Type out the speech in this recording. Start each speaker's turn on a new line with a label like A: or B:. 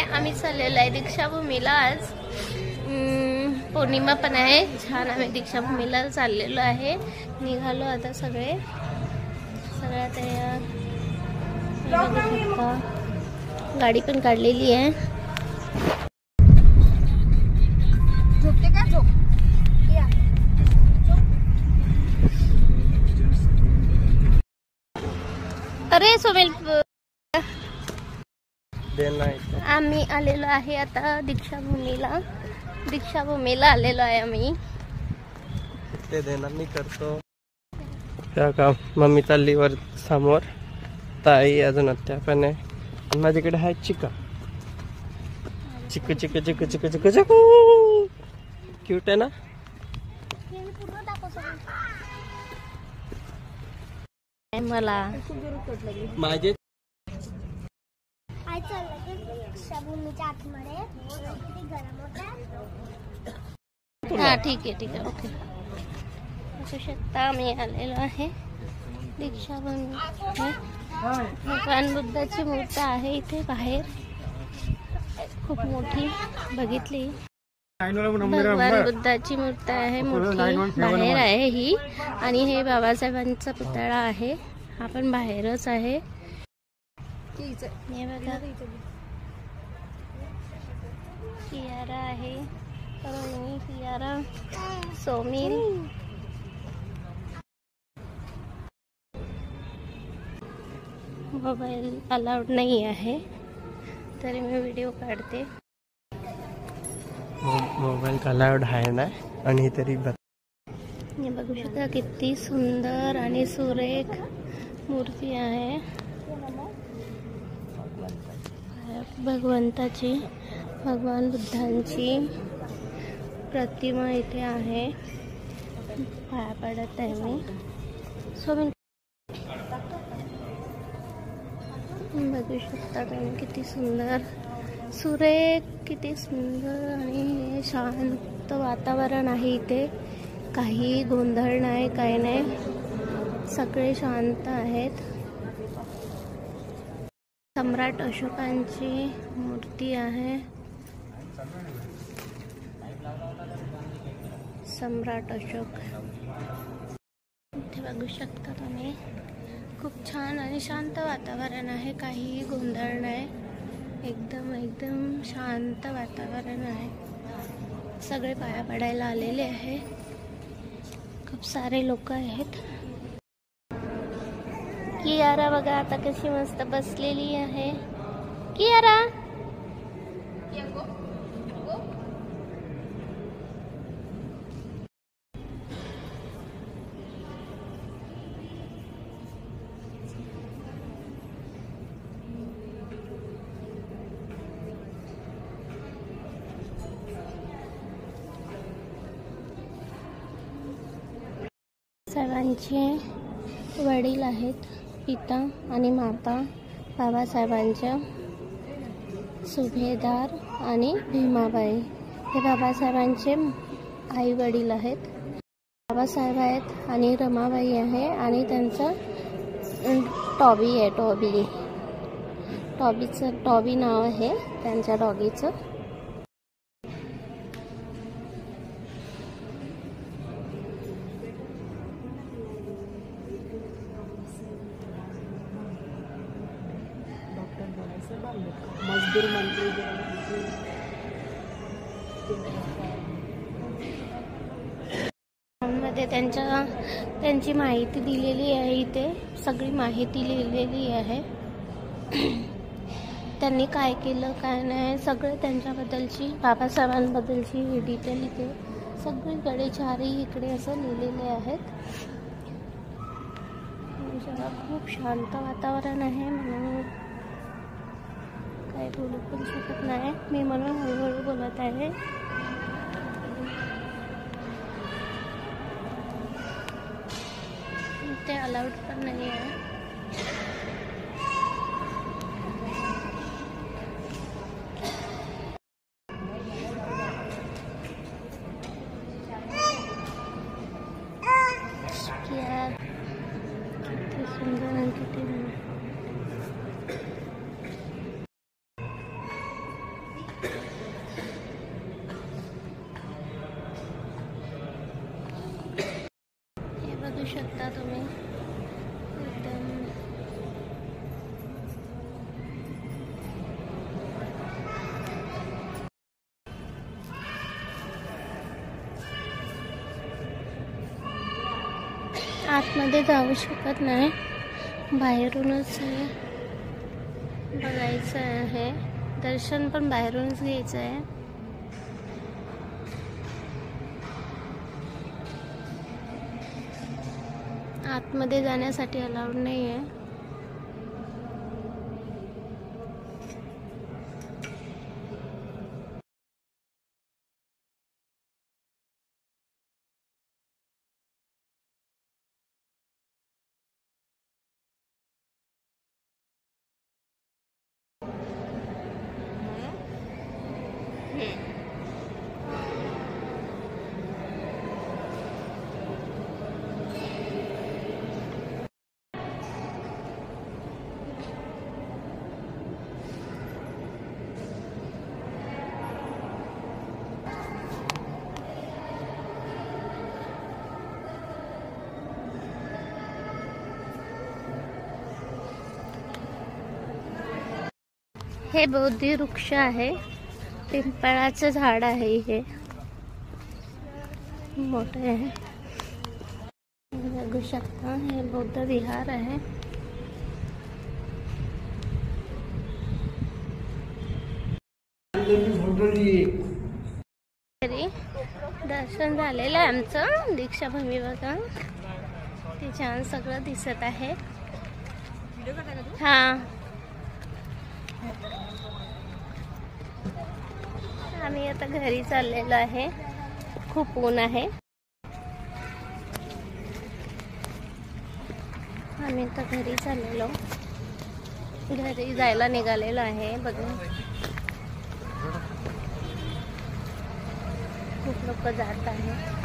A: आम्ही चाललेलो आहे दीक्षाभूमीला. आज पौर्णिमा पण आहे. छान आम्ही दीक्षाभूमीला चाललेलो आहे. निघालो आता सगळ्या तयार. गाडी पण काढलेली आहे.
B: झोपते का? झोप.
A: अरे सोमेल, आम्ही आलेलो आहे आता दीक्षाभूमीला आलेलो आहे आम्ही.
C: ते देणार मी करतो त्या काम. मम्मी चालली वर समोर, ताई अजून आत्या पण आहे. आणि माझ्याकडे आहे चिका. चिकू चिकू चिकू चिकू चिकू चिकू क्यूट आहे ना.
A: मला
C: माझे
A: हा ठीक आहे ओके. असू शकता आम्ही आलेलो आहे दीक्षाभूमी. भगवान बुद्धाची मूर्ती आहे इथे बाहेर, खूप मोठी. बघितली भगवान बुद्धाची मूर्ती आहे मोठी, बाहेर आहे ही. आणि हे बाबासाहेबांचा पुतळा आहे, हा पण बाहेरच आहे. हे बघा कियारा आहे, रोहिणी, कियारा, सोमिल. मोबाईल अलाउड नाही आहे तरी मी व्हिडिओ काढते.
C: मोबाईल अलाउड आहे ना. आणि तरी
A: हे बघू शकता किती सुंदर आणि सुरेख मूर्ती आहे भगवंताची. भगवान बुद्धांची प्रतिमा इथे आहे. पाया पडत आहे मी. बघू शकता तुम्ही किती सुंदर सुरेख, किती सुंदर. आणि शांत वातावरण आहे इथे. काही गोंधळ नाही, काही नाही, सगळे शांत आहेत. सम्राट अशोकांची मूर्ती आहे. सम्राट अशोक इथे बघू शकता तुम्ही. खूप छान आणि शांत वातावरण आहे, काही गोंधळ नाही. एकदम शांत वातावरण आहे. सगळे पाया पडायला आलेले आहे. खूप सारे लोक आहेत. कियारा बघा आता कशी मस्त बसलेली आहे. कियारा साहेबांचे वडील आहेत, पिता आणि माता बाबासाहेबांच्या. सुभेदार आणि भीमाबाई हे बाबासाहेबांचे आई वडील आहेत. बाबासाहेब आहेत आणि रमाबाई आहे. आणि त्यांचं टॉबी आहे. टॉबी नाव आहे त्यांच्या डॉगीचं.
B: मजदूर मंत्री
A: मध्ये त्यांची माहिती दिलेली आहे. इथे सगळी माहिती लिहिलेली आहे. त्यांनी काय केलं काय नाही सगळं त्यांच्याबद्दलची, बाबासाहेबांबद्दलची डिटेल इथे सगळीकडे चारही इकडे असं लिहिलेले आहेत. खूप शांत वातावरण आहे म्हणून काही बोलू पण शकत नाही मी, म्हणून हळूहळू बोलत आहे. ते अलाउड पण नाही आहे. किती सुंदर आणि किती आतमध्ये जाऊ शकत नाही, बाहेरूनच बघायचं आहे. दर्शन पण बाहेरूनच घ्यायचं आहे. आतमध्ये जाण्यासाठी अलाउड नाही आहे. हे बोधी वृक्ष आहे, पिंपळाचं झाड आहे. हे मोठे आहे, बघू शकता. हे बौद्ध विहार आहे. तरी दर्शन झालेलं आहे आमचं. दीक्षाभूमी बघा, ते छान सगळं दिसत आहे. हा, आम्ही आता घरी चाललेलो आहे. खूप ऊन आहे. आम्ही आता घरी चाललेलो, घरी जायला निघालेलो आहे. बघा, खूप लोक जात आहे.